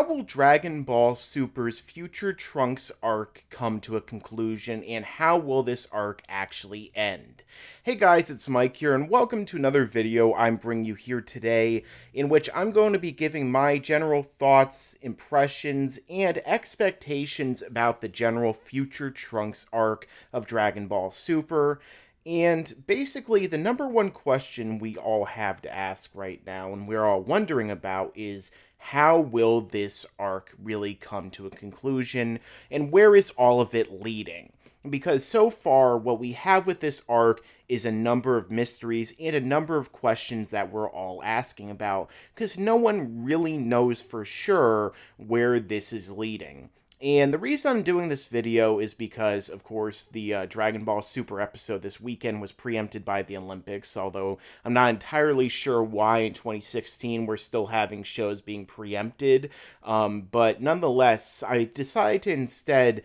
how will Dragon Ball Super's Future Trunks arc come to a conclusion, and how will this arc actually end? Hey guys, it's Mike here, and welcome to another video I'm bringing you here today, in which I'm going to be giving my general thoughts, impressions, and expectations about the general Future Trunks arc of Dragon Ball Super. And basically, the number one question we all have to ask right now, and we're all wondering about, is how will this arc really come to a conclusion, and where is all of it leading? Because so far, what we have with this arc is a number of mysteries and a number of questions that we're all asking about, because no one really knows for sure where this is leading. And the reason I'm doing this video is because, of course, the Dragon Ball Super episode this weekend was preempted by the Olympics, although I'm not entirely sure why in 2016 we're still having shows being preempted. But nonetheless, I decided to instead,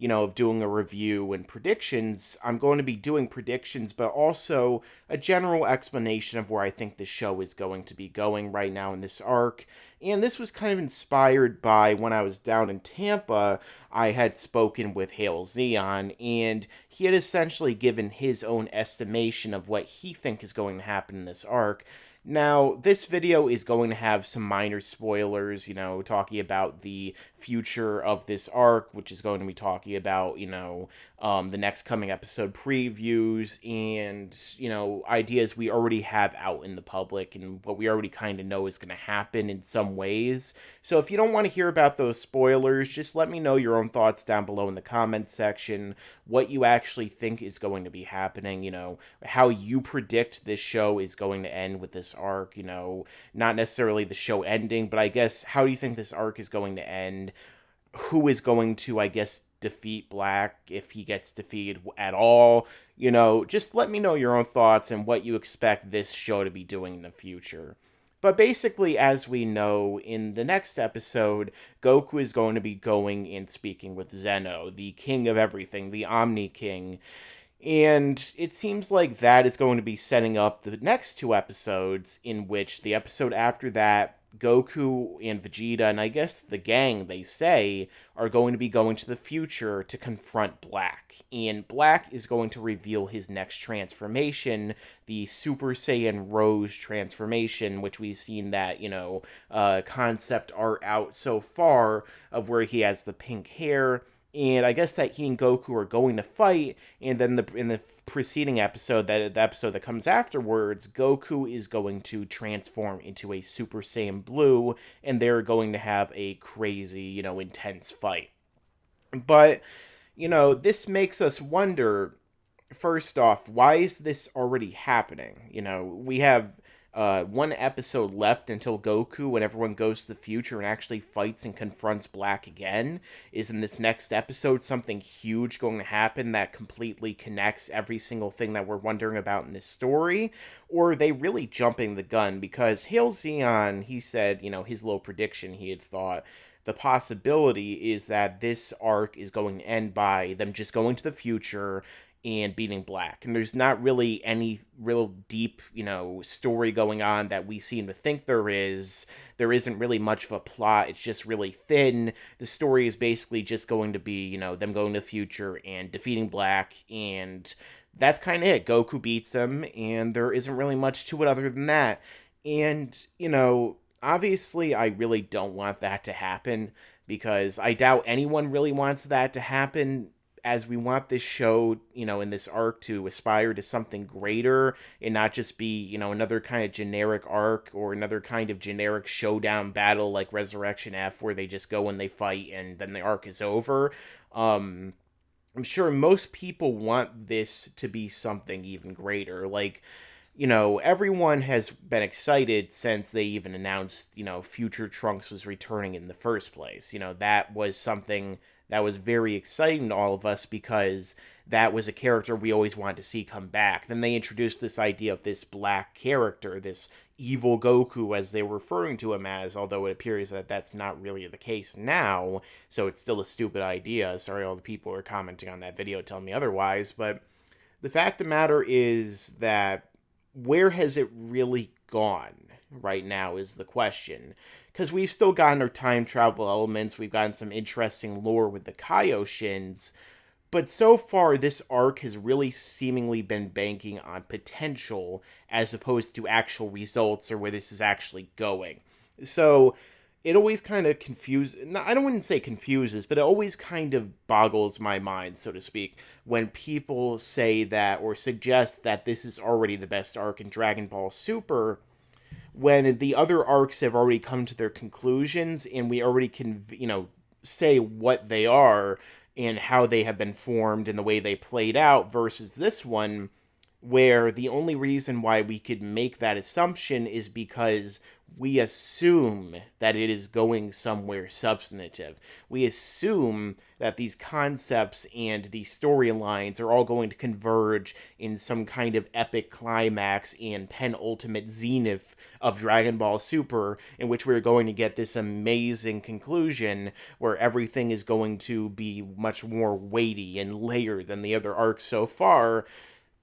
of doing a review and predictions, I'm going to be doing predictions, but also a general explanation of where I think the show is going to be going right now in this arc. And this was kind of inspired by when I was down in Tampa, I had spoken with Hale Zeon, and he had essentially given his own estimation of what he thinks is going to happen in this arc. Now, this video is going to have some minor spoilers, talking about the future of this arc, which is going to be talking about, the next coming episode previews and, ideas we already have out in the public and what we already kind of know is going to happen in some ways. So if you don't want to hear about those spoilers, just let me know your own thoughts down below in the comments section, what you actually think is going to be happening, how you predict this show is going to end with this arc, not necessarily the show ending, but I guess how do you think this arc is going to end? Who is going to, I guess, defeat Black, if he gets defeated at all? Just let me know your own thoughts and what you expect this show to be doing in the future. But basically, as we know, in the next episode, Goku is going to be going and speaking with Zeno, the king of everything, the Omni King. And it seems like that is going to be setting up the next two episodes, in which the episode after that, Goku and Vegeta, and I guess the gang, they say, are going to be going to the future to confront Black. And Black is going to reveal his next transformation, the Super Saiyan Rose transformation, which we've seen that, concept art out so far, of where he has the pink hair. And I guess that he and Goku are going to fight, and then in the preceding episode, the episode that comes afterwards, Goku is going to transform into a Super Saiyan Blue, and they're going to have a crazy, intense fight. But, this makes us wonder, first off, why is this already happening? We have one episode left until Goku, when everyone goes to the future and actually fights and confronts Black again. Is in this next episode something huge going to happen that completely connects every single thing that we're wondering about in this story? Or are they really jumping the gun? Because Hale Zeon, he said, his little prediction, he had thought, the possibility is that this arc is going to end by them just going to the future and beating Black. And there's not really any real deep, story going on that we seem to think there is. There isn't really much of a plot. It's just really thin. The story is basically just going to be, them going to the future and defeating Black, and that's kind of it. Goku beats him, and there isn't really much to it other than that. And, obviously I really don't want that to happen, because I doubt anyone really wants that to happen, as we want this show, in this arc to aspire to something greater and not just be, another kind of generic arc or another kind of generic showdown battle like Resurrection F, where they just go and they fight and then the arc is over. I'm sure most people want this to be something even greater. Like, everyone has been excited since they even announced, Future Trunks was returning in the first place. That was something that was very exciting to all of us, because that was a character we always wanted to see come back. Then they introduced this idea of this Black character, this evil Goku, as they were referring to him as, although it appears that that's not really the case now, so it's still a stupid idea. Sorry, all the people who are commenting on that video telling me otherwise, but the fact of the matter is that where has it really gone? right now is the question. Because we've still gotten our time travel elements, we've gotten some interesting lore with the Kaioshins, but so far this arc has really seemingly been banking on potential as opposed to actual results or where this is actually going. So it always kind of I don't want to say confuses, but it always kind of boggles my mind, so to speak, when people say that or suggest that this is already the best arc in Dragon Ball Super, when the other arcs have already come to their conclusions and we already can, say what they are and how they have been formed and the way they played out, versus this one where the only reason why we could make that assumption is because we assume that it is going somewhere substantive. We assume that these concepts and these storylines are all going to converge in some kind of epic climax and penultimate zenith of Dragon Ball Super, in which we're going to get this amazing conclusion where everything is going to be much more weighty and layered than the other arcs so far.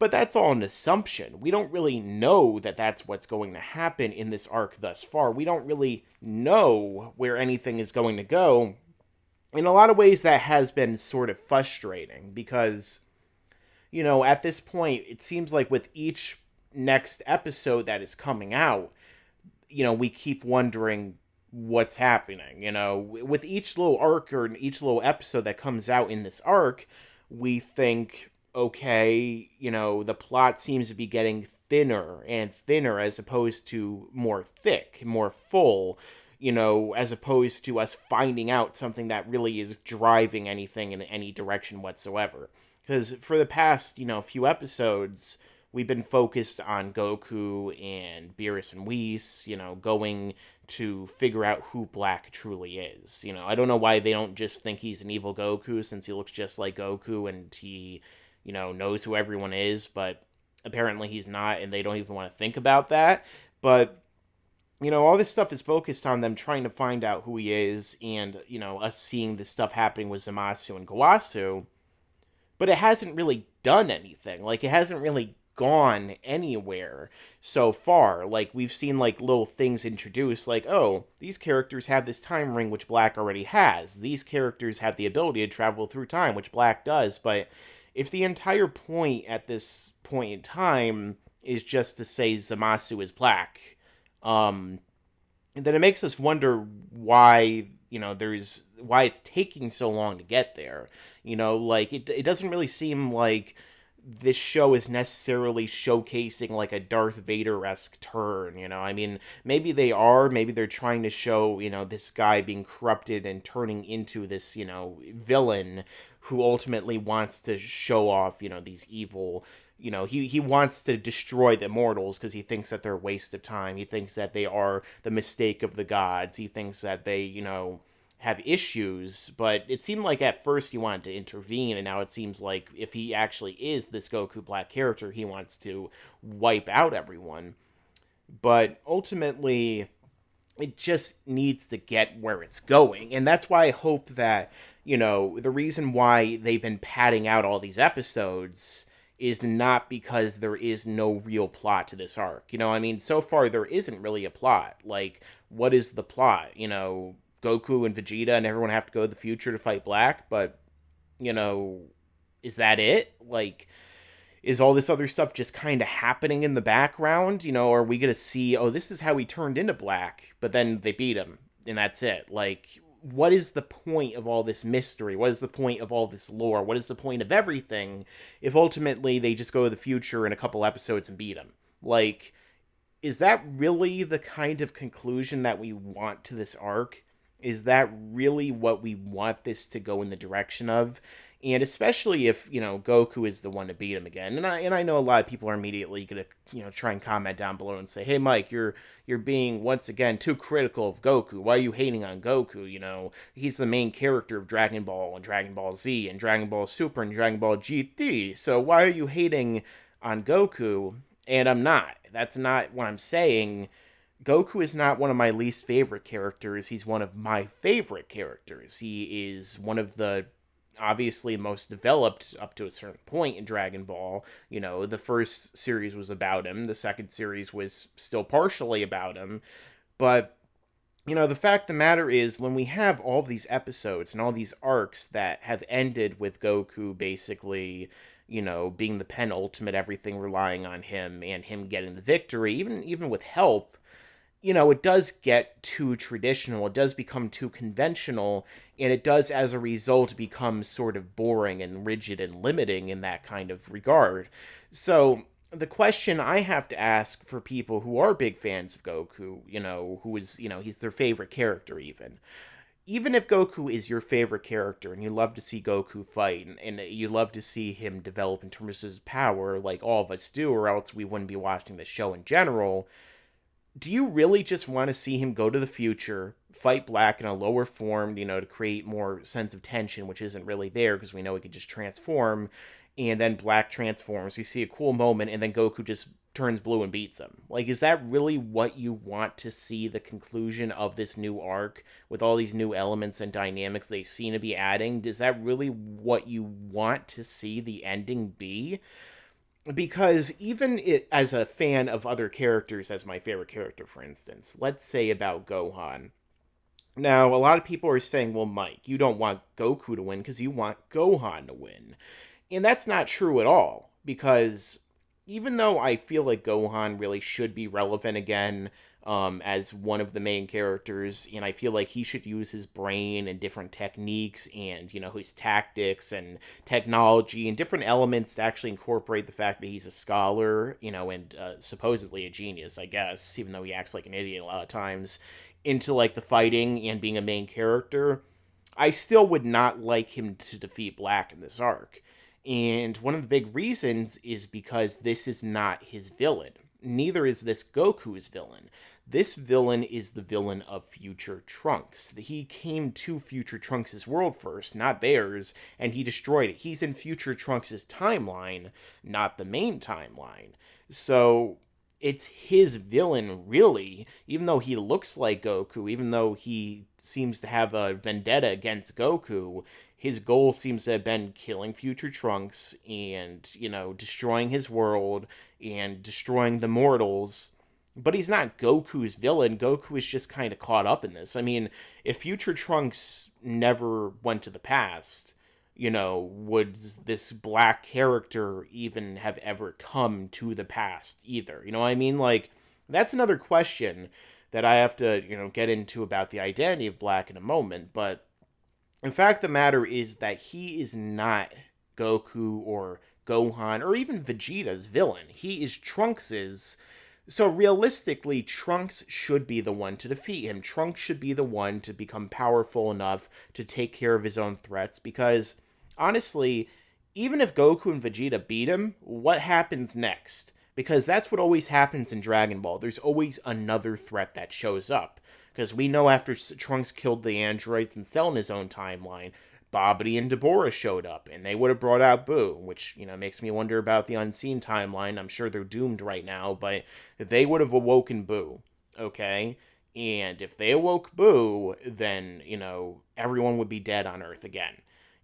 But that's all an assumption. We don't really know that that's what's going to happen in this arc thus far. We don't really know where anything is going to go. In a lot of ways, that has been sort of frustrating because, at this point, it seems like with each next episode that is coming out, we keep wondering what's happening. With each little arc or each little episode that comes out in this arc, we think, okay, the plot seems to be getting thinner and thinner as opposed to more thick, more full, as opposed to us finding out something that really is driving anything in any direction whatsoever. Because for the past, few episodes, we've been focused on Goku and Beerus and Whis, going to figure out who Black truly is. I don't know why they don't just think he's an evil Goku, since he looks just like Goku and he knows who everyone is, but apparently he's not, and they don't even want to think about that. But, all this stuff is focused on them trying to find out who he is, and, us seeing this stuff happening with Zamasu and Kawasu, but it hasn't really done anything. Like, it hasn't really gone anywhere so far. Like, we've seen, little things introduced, oh, these characters have this time ring, which Black already has. These characters have the ability to travel through time, which Black does, but if the entire point at this point in time is just to say Zamasu is Black, then it makes us wonder why, why it's taking so long to get there. It doesn't really seem like this show is necessarily showcasing a Darth Vader-esque turn, I mean, maybe they're trying to show, this guy being corrupted and turning into this, villain who ultimately wants to show off, these evil, he wants to destroy the immortals because he thinks that they're a waste of time. He thinks that they are the mistake of the gods. He thinks that they, have issues, but it seemed like at first he wanted to intervene, and now it seems like if he actually is this Goku Black character, he wants to wipe out everyone. But ultimately, it just needs to get where it's going, and that's why I hope that, the reason why they've been padding out all these episodes is not because there is no real plot to this arc. I mean, so far there isn't really a plot. What is the plot? Goku and Vegeta and everyone have to go to the future to fight Black, but, is that it? Is all this other stuff just kind of happening in the background? Are we going to see, oh, this is how he turned into Black, but then they beat him, and that's it? What is the point of all this mystery? What is the point of all this lore? What is the point of everything if ultimately they just go to the future in a couple episodes and beat him? Is that really the kind of conclusion that we want to this arc? Is that really what we want this to go in the direction of? And especially if, Goku is the one to beat him again. And I know a lot of people are immediately going to, try and comment down below and say, hey, Mike, you're being, once again, too critical of Goku. Why are you hating on Goku? He's the main character of Dragon Ball and Dragon Ball Z and Dragon Ball Super and Dragon Ball GT. So why are you hating on Goku? And I'm not. That's not what I'm saying. Goku is not one of my least favorite characters. He's one of my favorite characters. He is one of the obviously most developed up to a certain point in Dragon Ball. You know, the first series was about him, the second series was still partially about him, but you know, the fact of the matter is, when we have all these episodes and all these arcs that have ended with Goku basically, you know, being the penultimate, everything relying on him and him getting the victory, even with help, you know, it does get too traditional, it does become too conventional, and it does, as a result, become sort of boring and rigid and limiting in that kind of regard. So, the question I have to ask for people who are big fans of Goku, you know, who is, you know, he's their favorite character even if Goku is your favorite character and you love to see Goku fight and you love to see him develop in terms of his power, like all of us do, or else we wouldn't be watching the show in general, do you really just want to see him go to the future, fight Black in a lower form, you know, to create more sense of tension, which isn't really there because we know he could just transform, and then Black transforms, you see a cool moment, and then Goku just turns blue and beats him? Like, is that really what you want to see the conclusion of this new arc with all these new elements and dynamics they seem to be adding? Is that really what you want to see the ending be? Because even as a fan of other characters, as my favorite character, for instance, let's say about Gohan. Now, a lot of people are saying, well, Mike, you don't want Goku to win because you want Gohan to win. And that's not true at all, because even though I feel like Gohan really should be relevant again, as one of the main characters, and I feel like he should use his brain and different techniques and, you know, his tactics and technology and different elements to actually incorporate the fact that he's a scholar, you know, and supposedly a genius, I guess, even though he acts like an idiot a lot of times, into, like, the fighting and being a main character. I still would not like him to defeat Black in this arc. And one of the big reasons is because this is not his villain. Neither is this Goku's villain. This villain is the villain of Future Trunks. He came to Future Trunks' world first, not theirs, and he destroyed it. He's in Future Trunks' timeline, not the main timeline. So it's his villain, really, even though he looks like Goku, even though he seems to have a vendetta against Goku. His goal seems to have been killing Future Trunks and, you know, destroying his world and destroying the mortals. But he's not Goku's villain. Goku is just kind of caught up in this. I mean, if Future Trunks never went to the past, you know, would this Black character even have ever come to the past either? You know what I mean? Like, that's another question that I have to, you know, get into about the identity of Black in a moment. But the fact of the matter is that he is not Goku or Gohan or even Vegeta's villain. He is Trunks's. So realistically, Trunks should be the one to defeat him. Trunks should be the one to become powerful enough to take care of his own threats, because honestly, even if Goku and Vegeta beat him, what happens next? Because that's what always happens in Dragon Ball. There's always another threat that shows up. Because we know after Trunks killed the androids and Cell in his own timeline, Babidi and Deborah showed up, and they would have brought out Boo, which, you know, makes me wonder about the unseen timeline. I'm sure they're doomed right now, but they would have awoken Boo, okay? And if they awoke Boo, then, you know, everyone would be dead on Earth again.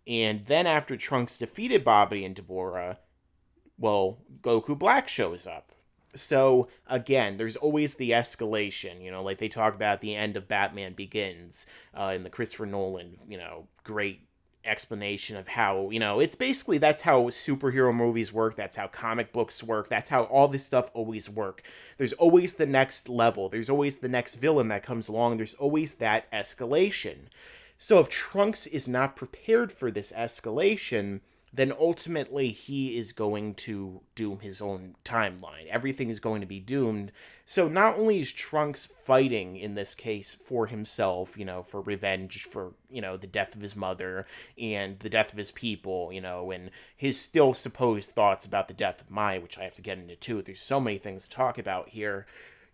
And then after Trunks defeated Babidi and Deborah, well, Goku Black shows up. So, again, there's always the escalation, you know, like they talk about at the end of Batman Begins, in the Christopher Nolan, you know, great explanation of how, you know, it's basically, that's how superhero movies work, that's how comic books work, that's how all this stuff always work. There's always the next level, there's always the next villain that comes along, there's always that escalation. So if Trunks is not prepared for this escalation, then ultimately he is going to doom his own timeline. Everything is going to be doomed. So not only is Trunks fighting, in this case, for himself, you know, for revenge for, you know, the death of his mother and the death of his people, you know, and his still supposed thoughts about the death of Mai, which I have to get into too. There's so many things to talk about here.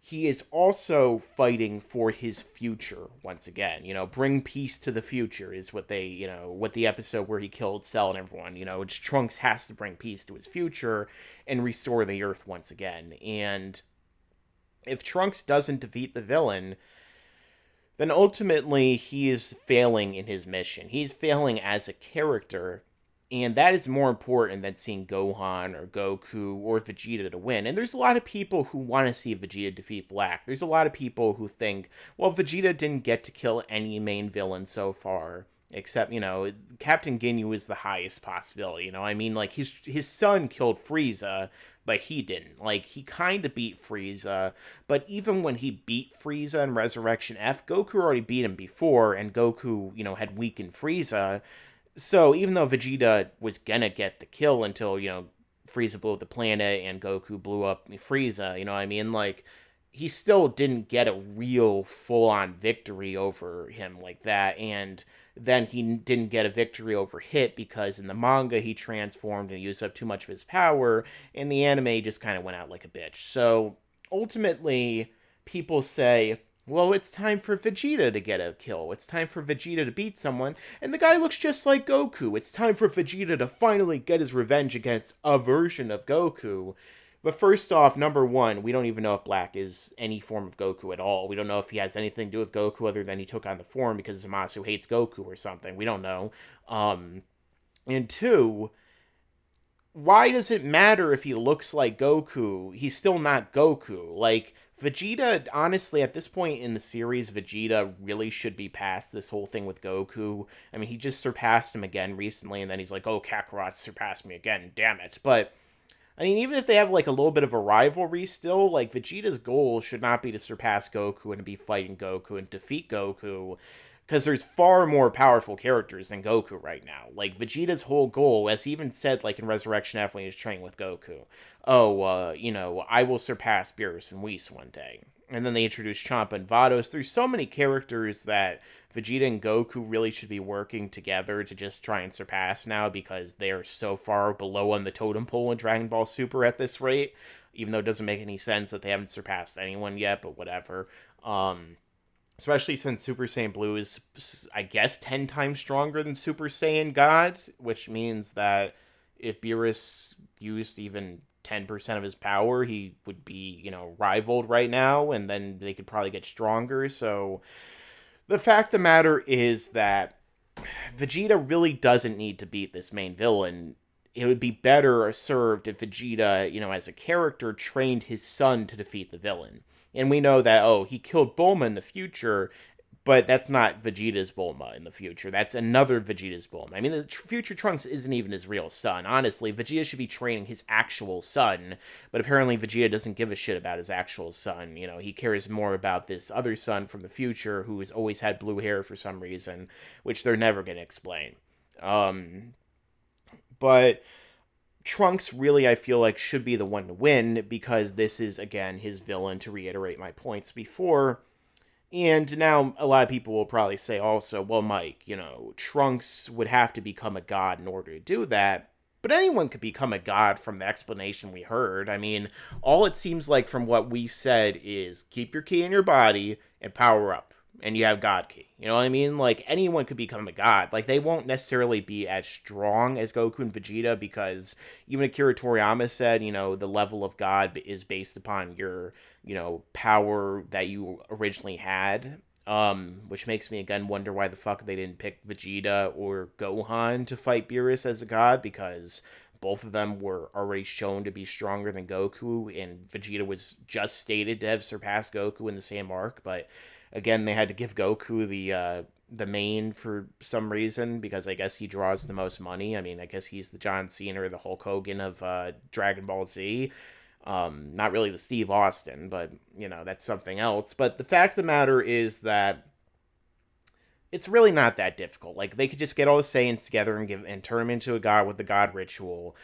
He is also fighting for his future once again. You know, bring peace to the future is what they, you know, what the episode where he killed Cell and everyone, you know, it's Trunks has to bring peace to his future and restore the Earth once again. And if Trunks doesn't defeat the villain, then ultimately he is failing in his mission. He's failing as a character, and that is more important than seeing Gohan or Goku or Vegeta to win. And there's a lot of people who want to see Vegeta defeat Black. There's a lot of people who think, well, Vegeta didn't get to kill any main villain so far. Except, Captain Ginyu is the highest possibility. I mean, like, his son killed Frieza, but he didn't. Like, he kind of beat Frieza, but even when he beat Frieza in Resurrection F, Goku already beat him before, and Goku, had weakened Frieza. So even though Vegeta was gonna get the kill until, Frieza blew up the planet and Goku blew up Frieza, you know what I mean? Like, he still didn't get a real full-on victory over him like that, and then he didn't get a victory over Hit because in the manga he transformed and used up too much of his power, and the anime just kind of went out like a bitch. So ultimately, people say, well, it's time for Vegeta to get a kill. It's time for Vegeta to beat someone, and the guy looks just like Goku. It's time for Vegeta to finally get his revenge against a version of Goku. But first off, number one, we don't even know if Black is any form of Goku at all. We don't know if he has anything to do with Goku other than he took on the form because Zamasu hates Goku or something. We don't know. And two, why does it matter if he looks like Goku? He's still not Goku. Like, Vegeta, honestly, at this point in the series, Vegeta really should be past this whole thing with Goku. I mean, he just surpassed him again recently, and then he's like, oh, Kakarot surpassed me again, damn it. But I mean, even if they have, like, a little bit of a rivalry still, like, Vegeta's goal should not be to surpass Goku and be fighting Goku and defeat Goku, because there's far more powerful characters than Goku right now. Like, Vegeta's whole goal, as he even said, like, in Resurrection F when he was training with Goku, I will surpass Beerus and Whis one day. And then they introduced Champa and Vados. There's so many characters that Vegeta and Goku really should be working together to just try and surpass now because they are so far below on the totem pole in Dragon Ball Super at this rate, even though it doesn't make any sense that they haven't surpassed anyone yet, but whatever. Especially since Super Saiyan Blue is, I guess, 10 times stronger than Super Saiyan God, which means that if Beerus used even 10% of his power, he would be, rivaled right now, and then they could probably get stronger. So the fact of the matter is that Vegeta really doesn't need to beat this main villain. It would be better served if Vegeta, as a character, trained his son to defeat the villain. And we know that, he killed Bulma in the future, but that's not Vegeta's Bulma in the future. That's another Vegeta's Bulma. I mean, the future Trunks isn't even his real son. Honestly, Vegeta should be training his actual son, but apparently Vegeta doesn't give a shit about his actual son. He cares more about this other son from the future who has always had blue hair for some reason, which they're never going to explain. But Trunks really, I feel like, should be the one to win because this is, again, his villain, to reiterate my points before. And now a lot of people will probably say also, well, Mike, Trunks would have to become a god in order to do that. But anyone could become a god from the explanation we heard. I mean, all it seems like from what we said is keep your ki in your body and power up. And you have God Ki. You know what I mean? Like, anyone could become a god. Like, they won't necessarily be as strong as Goku and Vegeta because even Akira Toriyama said, the level of God is based upon your, power that you originally had. Which makes me, again, wonder why the fuck they didn't pick Vegeta or Gohan to fight Beerus as a god because both of them were already shown to be stronger than Goku, and Vegeta was just stated to have surpassed Goku in the same arc, but again, they had to give Goku the main for some reason because I guess he draws the most money. I mean, I guess he's the John Cena or the Hulk Hogan of Dragon Ball Z. Not really the Steve Austin, but, that's something else. But the fact of the matter is that it's really not that difficult. Like, they could just get all the Saiyans together and turn him into a god with the god ritual.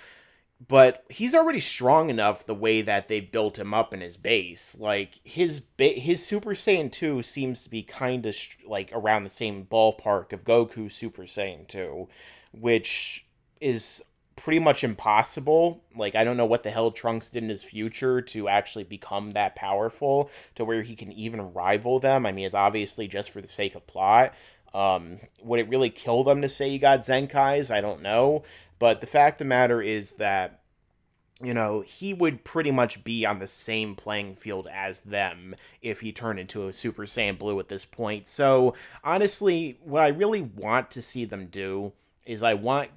But he's already strong enough the way that they built him up in his base. Like, his Super Saiyan 2 seems to be kind of, like, around the same ballpark of Goku's Super Saiyan 2, which is pretty much impossible. Like, I don't know what the hell Trunks did in his future to actually become that powerful to where he can even rival them. I mean, it's obviously just for the sake of plot. Would it really kill them to say you got Zenkais? I don't know. But the fact of the matter is that he would pretty much be on the same playing field as them if he turned into a Super Saiyan Blue at this point. So, honestly, what I really want to see them do is I want,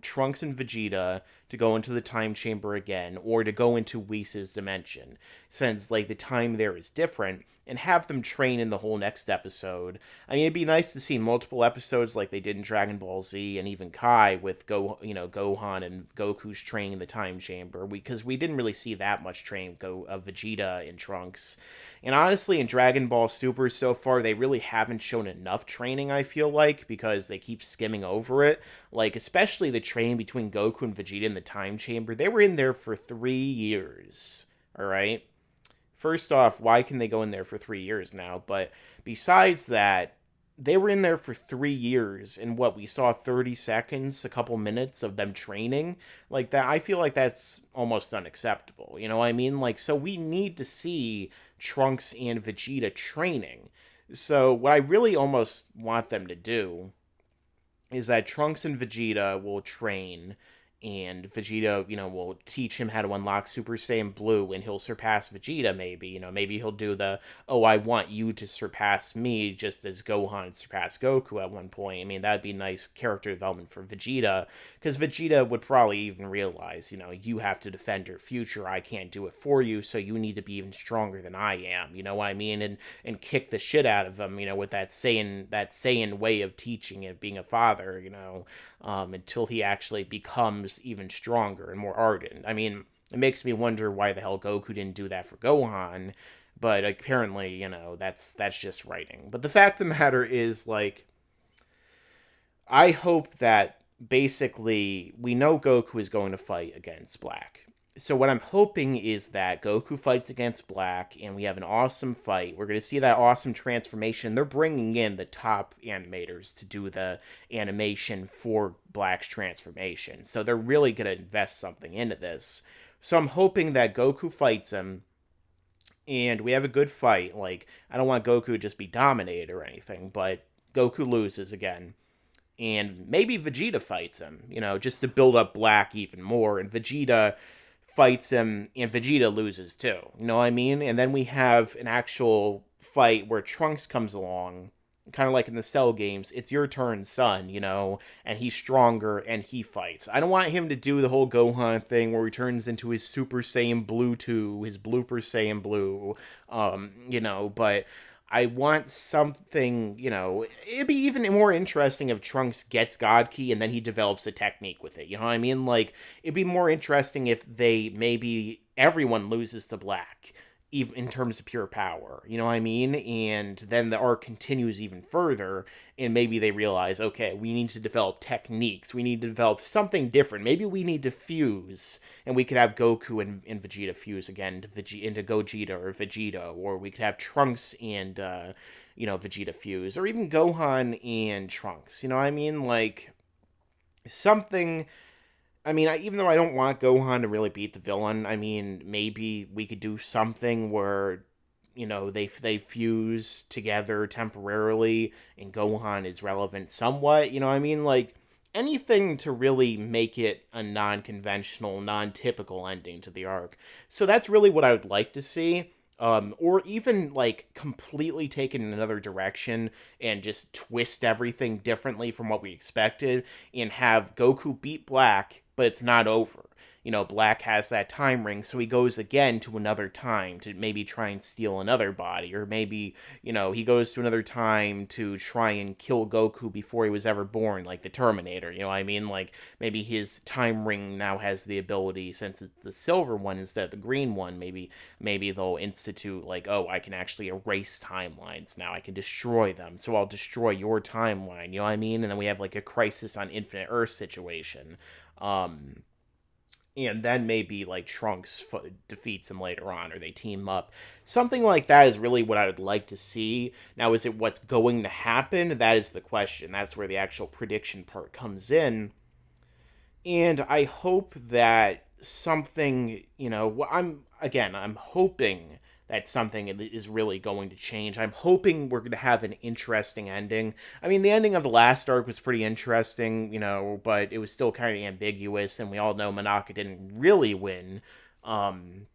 Trunks and Vegeta to go into the time chamber again, or to go into Whis' dimension, since, like, the time there is different, and have them train in the whole next episode. I mean, it'd be nice to see multiple episodes like they did in Dragon Ball Z and even Kai with Gohan and Goku's training in the time chamber, because we didn't really see that much training of Vegeta and Trunks. And honestly, in Dragon Ball Super so far, they really haven't shown enough training, I feel like, because they keep skimming over it. Like, especially the training between Goku and Vegeta in the time chamber. They were in there for 3 years. Alright? First off, why can they go in there for 3 years now? But besides that, they were in there for 3 years, and what, we saw 30 seconds, a couple minutes of them training? Like, that, I feel like that's almost unacceptable. You know what I mean? Like, so we need to see Trunks and Vegeta training. So what I really almost want them to do is that Trunks and Vegeta will train, and Vegeta, will teach him how to unlock Super Saiyan Blue, and he'll surpass Vegeta, maybe. Maybe he'll do the, oh, I want you to surpass me, just as Gohan surpassed Goku at one point. I mean, that'd be nice character development for Vegeta, because Vegeta would probably even realize, you have to defend your future, I can't do it for you, so you need to be even stronger than I am, you know what I mean? And kick the shit out of him, with that Saiyan way of teaching and being a father, until he actually becomes even stronger and more ardent. I mean, it makes me wonder why the hell Goku didn't do that for Gohan, but apparently, that's just writing. But the fact of the matter is, like, I hope that basically we know Goku is going to fight against Black. So what I'm hoping is that Goku fights against Black, and we have an awesome fight. We're going to see that awesome transformation. They're bringing in the top animators to do the animation for Black's transformation. So they're really going to invest something into this. So I'm hoping that Goku fights him, and we have a good fight. Like, I don't want Goku to just be dominated or anything, but Goku loses again. And maybe Vegeta fights him, just to build up Black even more. And Vegeta fights him, and Vegeta loses too. You know what I mean? And then we have an actual fight where Trunks comes along, kind of like in the Cell games. It's your turn, son, and he's stronger, and he fights. I don't want him to do the whole Gohan thing where he turns into his Super Saiyan Blue 2, his Blooper Saiyan Blue, but I want something, it'd be even more interesting if Trunks gets God Ki and then he develops a technique with it. You know what I mean? Like, it'd be more interesting if everyone loses to Black, even in terms of pure power. You know what I mean? And then the arc continues even further, and maybe they realize, okay, we need to develop techniques. We need to develop something different. Maybe we need to fuse, and we could have Goku and Vegeta fuse again into Gogeta or Vegeta, or we could have Trunks and, Vegeta fuse, or even Gohan and Trunks. You know what I mean? Like, something. I mean, even though I don't want Gohan to really beat the villain, I mean, maybe we could do something where, they fuse together temporarily, and Gohan is relevant somewhat, you know what I mean? Like, anything to really make it a non-conventional, non-typical ending to the arc. So that's really what I would like to see. Or even, like, completely take it in another direction and just twist everything differently from what we expected, and have Goku beat Black, but it's not over. Black has that time ring, so he goes again to another time to maybe try and steal another body, or maybe, he goes to another time to try and kill Goku before he was ever born, like the Terminator, you know what I mean? Like, maybe his time ring now has the ability, since it's the silver one instead of the green one, maybe they'll institute, like, oh, I can actually erase timelines now, I can destroy them, so I'll destroy your timeline, you know what I mean? And then we have, like, a Crisis on Infinite Earth situation. And then maybe, like, Trunks defeats him later on, or they team up. Something like that is really what I would like to see. Now, is it what's going to happen? That is the question. That's where the actual prediction part comes in. And I hope that something, I'm hoping that something is really going to change. I'm hoping we're going to have an interesting ending. I mean, the ending of the last arc was pretty interesting, but it was still kind of ambiguous, and we all know Monaka didn't really win. And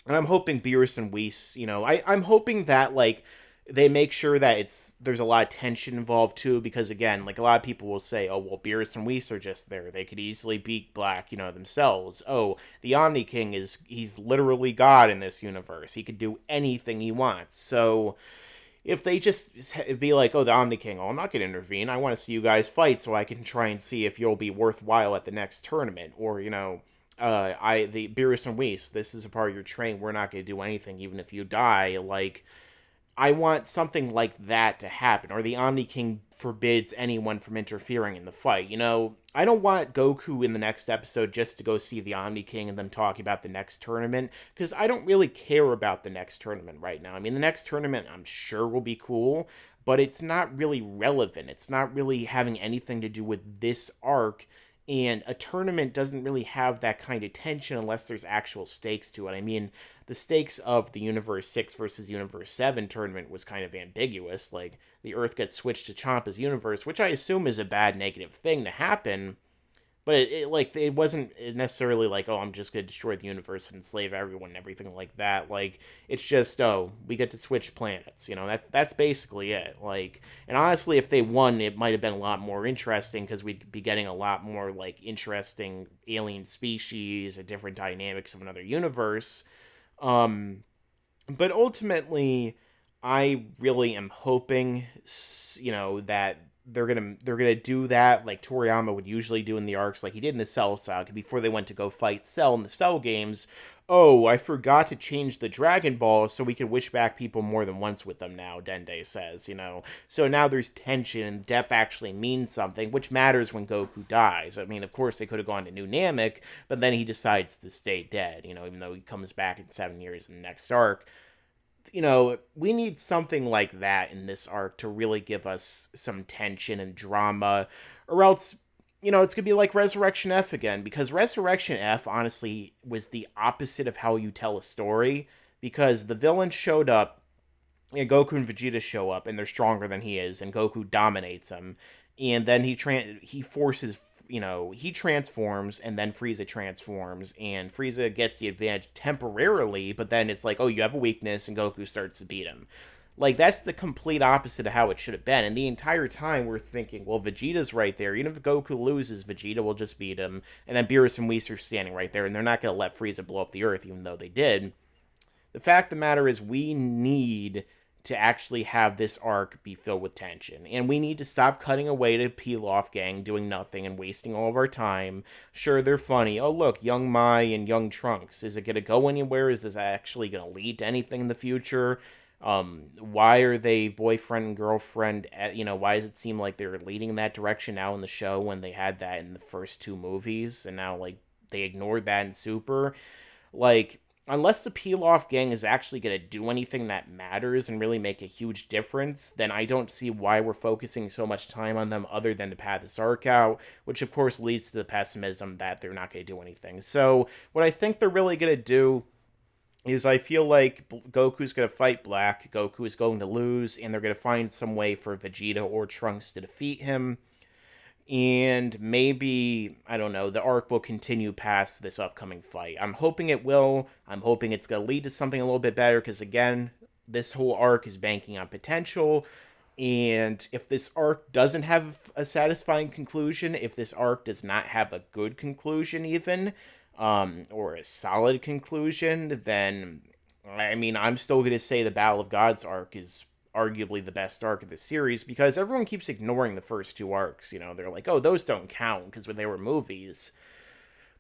I'm hoping Beerus and Whis, I'm hoping that, like, they make sure that there's a lot of tension involved too, because again, like, a lot of people will say, oh well, Beerus and Whis are just there, they could easily beat Black, themselves. Oh, the Omni King he's literally God in this universe, he could do anything he wants. So if they just be like, oh, the Omni King, oh, I'm not gonna intervene, I want to see you guys fight so I can try and see if you'll be worthwhile at the next tournament, or the Beerus and Whis, this is a part of your train, we're not gonna do anything even if you die. Like, I want something like that to happen, or the Omni King forbids anyone from interfering in the fight. I don't want Goku in the next episode just to go see the Omni King and them talking about the next tournament, because I don't really care about the next tournament right now. I mean, the next tournament I'm sure will be cool, but it's not really relevant. It's not really having anything to do with this arc, and a tournament doesn't really have that kind of tension unless there's actual stakes to it. I mean, the stakes of the Universe 6 versus Universe 7 tournament was kind of ambiguous. Like, the Earth gets switched to Champa's universe, which I assume is a bad negative thing to happen, but it wasn't necessarily like, oh, I'm just going to destroy the universe and enslave everyone and everything like that. Like, it's just, oh, we get to switch planets. That's basically it. Like, and honestly, if they won, it might have been a lot more interesting, because we'd be getting a lot more, like, interesting alien species and different dynamics of another universe. But ultimately, I really am hoping, that they're gonna do that like Toriyama would usually do in the arcs, like he did in the Cell saga before they went to go fight Cell in the Cell games. Oh, I forgot to change the Dragon Ball so we could wish back people more than once with them now, Dende says, So now there's tension, and death actually means something, which matters when Goku dies. I mean, of course, they could have gone to New Namek, but then he decides to stay dead, even though he comes back in 7 years in the next arc. We need something like that in this arc to really give us some tension and drama, or else, it's going to be like Resurrection F again, because Resurrection F, honestly, was the opposite of how you tell a story, because the villain showed up, and Goku and Vegeta show up, and they're stronger than he is, and Goku dominates him, and then he forces, he transforms, and then Frieza transforms, and Frieza gets the advantage temporarily, but then it's like, oh, you have a weakness, and Goku starts to beat him. Like, that's the complete opposite of how it should have been, and the entire time we're thinking, well, Vegeta's right there, even if Goku loses, Vegeta will just beat him, and then Beerus and Whis are standing right there, and they're not going to let Frieza blow up the Earth, even though they did. The fact of the matter is, we need to actually have this arc be filled with tension, and we need to stop cutting away to Pilaf Gang doing nothing and wasting all of our time. Sure, they're funny. Oh, look, young Mai and young Trunks. Is it going to go anywhere? Is this actually going to lead to anything in the future? Why are they boyfriend and girlfriend? Why does it seem like they're leading in that direction now in the show when they had that in the first 2 movies, and now, like, they ignored that in Super? Like, unless the Pilaf Gang is actually going to do anything that matters and really make a huge difference, then I don't see why we're focusing so much time on them other than to pad this arc out, which of course leads to the pessimism that they're not going to do anything. So what I think they're really going to do is, I feel like Goku's going to fight Black, Goku is going to lose, and they're going to find some way for Vegeta or Trunks to defeat him. And maybe, I don't know, the arc will continue past this upcoming fight. I'm hoping it will. I'm hoping it's going to lead to something a little bit better, because again, this whole arc is banking on potential. And if this arc doesn't have a satisfying conclusion, if this arc does not have a good conclusion even, or a solid conclusion, then, I mean, I'm still going to say the Battle of Gods arc is arguably the best arc of the series, because everyone keeps ignoring the first 2 arcs. They're like, oh, those don't count because they were movies.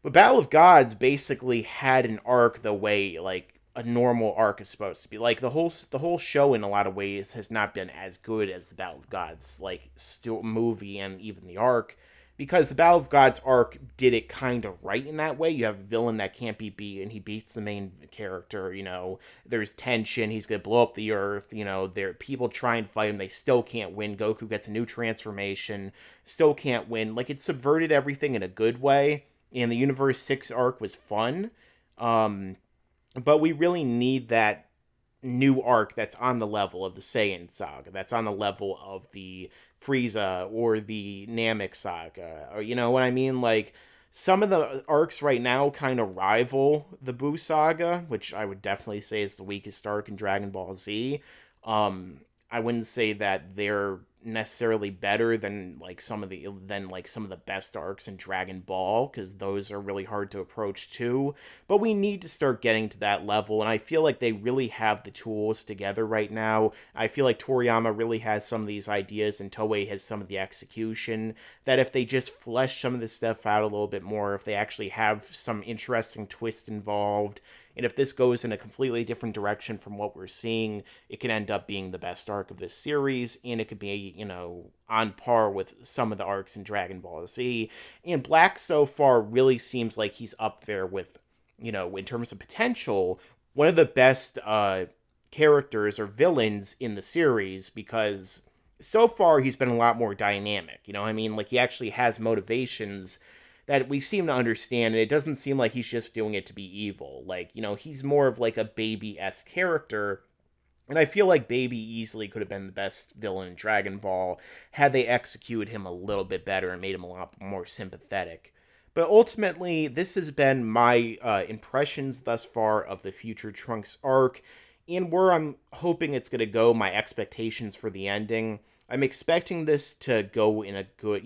But Battle of Gods basically had an arc the way, like, a normal arc is supposed to be. Like, the whole show in a lot of ways has not been as good as the Battle of Gods, like, still movie and even the arc, because the Battle of Gods arc did it kind of right in that way. You have a villain that can't be beat, and he beats the main character, there's tension, he's going to blow up the Earth, there people try and fight him, they still can't win, Goku gets a new transformation, still can't win. Like, it subverted everything in a good way, and the Universe 6 arc was fun, but we really need that new arc that's on the level of the Saiyan saga, that's on the level of the Frieza or the Namek saga, or you know what I mean? Like, some of the arcs right now kind of rival the Buu saga, which I would definitely say is the weakest arc in Dragon Ball Z. I wouldn't say that they're necessarily better than some of the best arcs in Dragon Ball, because those are really hard to approach too. But we need to start getting to that level, and I feel like they really have the tools together right now. I feel like Toriyama really has some of these ideas, and Toei has some of the execution, that if they just flesh some of this stuff out a little bit more, if they actually have some interesting twist involved, and if this goes in a completely different direction from what we're seeing, it can end up being the best arc of this series, and it could be, on par with some of the arcs in Dragon Ball Z. And Black so far really seems like he's up there with, in terms of potential, one of the best characters or villains in the series, because so far he's been a lot more dynamic. Like, he actually has motivations that we seem to understand, and it doesn't seem like he's just doing it to be evil. Like, he's more of like a Baby-esque character, and I feel like Baby easily could have been the best villain in Dragon Ball had they executed him a little bit better and made him a lot more sympathetic. But ultimately, this has been my impressions thus far of the Future Trunks arc, and where I'm hoping it's going to go, my expectations for the ending. I'm expecting this to go in a good,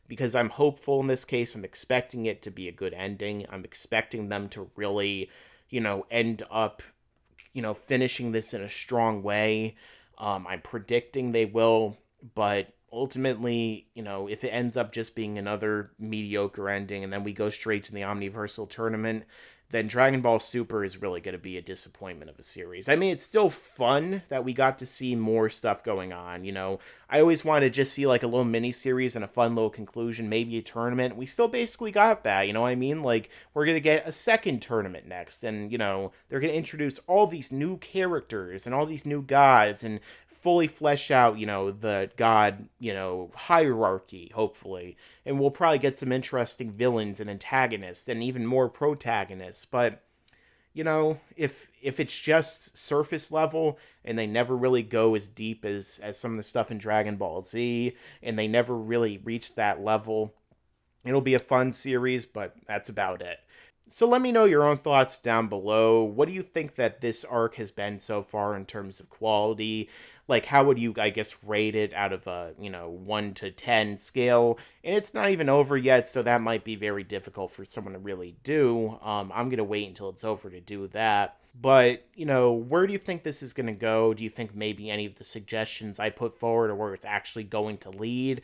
because I'm hopeful in this case, I'm expecting it to be a good ending. I'm expecting them to really, end up, finishing this in a strong way. I'm predicting they will, but ultimately, if it ends up just being another mediocre ending and then we go straight to the Omniversal Tournament, then Dragon Ball Super is really going to be a disappointment of a series. I mean, it's still fun that we got to see more stuff going on, I always wanted to just see, like, a little mini-series and a fun little conclusion, maybe a tournament. We still basically got that, Like, we're going to get a second tournament next, and, they're going to introduce all these new characters and all these new gods, and fully flesh out, the god, hierarchy, hopefully. And we'll probably get some interesting villains and antagonists and even more protagonists. But, if it's just surface level and they never really go as deep as some of the stuff in Dragon Ball Z, and they never really reach that level, it'll be a fun series, but that's about it. So let me know your own thoughts down below. What do you think that this arc has been so far in terms of quality? Like, how would you, I guess, rate it out of a, 1 to 10 scale? And it's not even over yet, so that might be very difficult for someone to really do. I'm going to wait until it's over to do that. But, where do you think this is going to go? Do you think maybe any of the suggestions I put forward are where it's actually going to lead?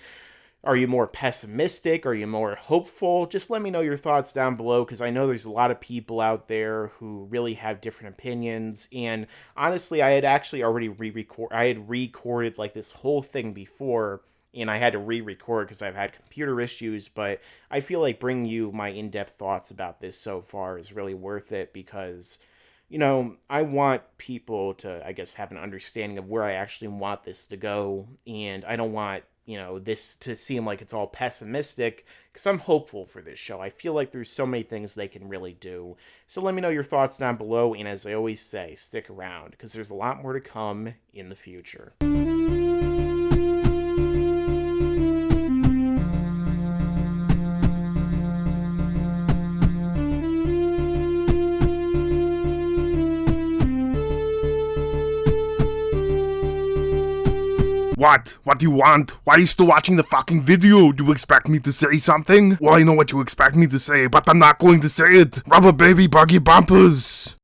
Are you more pessimistic? Are you more hopeful? Just let me know your thoughts down below, because I know there's a lot of people out there who really have different opinions. And honestly, I had actually already recorded like this whole thing before, and I had to re-record because I've had computer issues. But I feel like bringing you my in-depth thoughts about this so far is really worth it, because I want people to, I guess, have an understanding of where I actually want this to go, and I don't want this to seem like it's all pessimistic, because I'm hopeful for this show. I feel like there's so many things they can really do. So let me know your thoughts down below, and as I always say, stick around, because there's a lot more to come in the future. What? What do you want? Why are you still watching the fucking video? Do you expect me to say something? Well, I know what you expect me to say, but I'm not going to say it. Rubber baby buggy bumpers.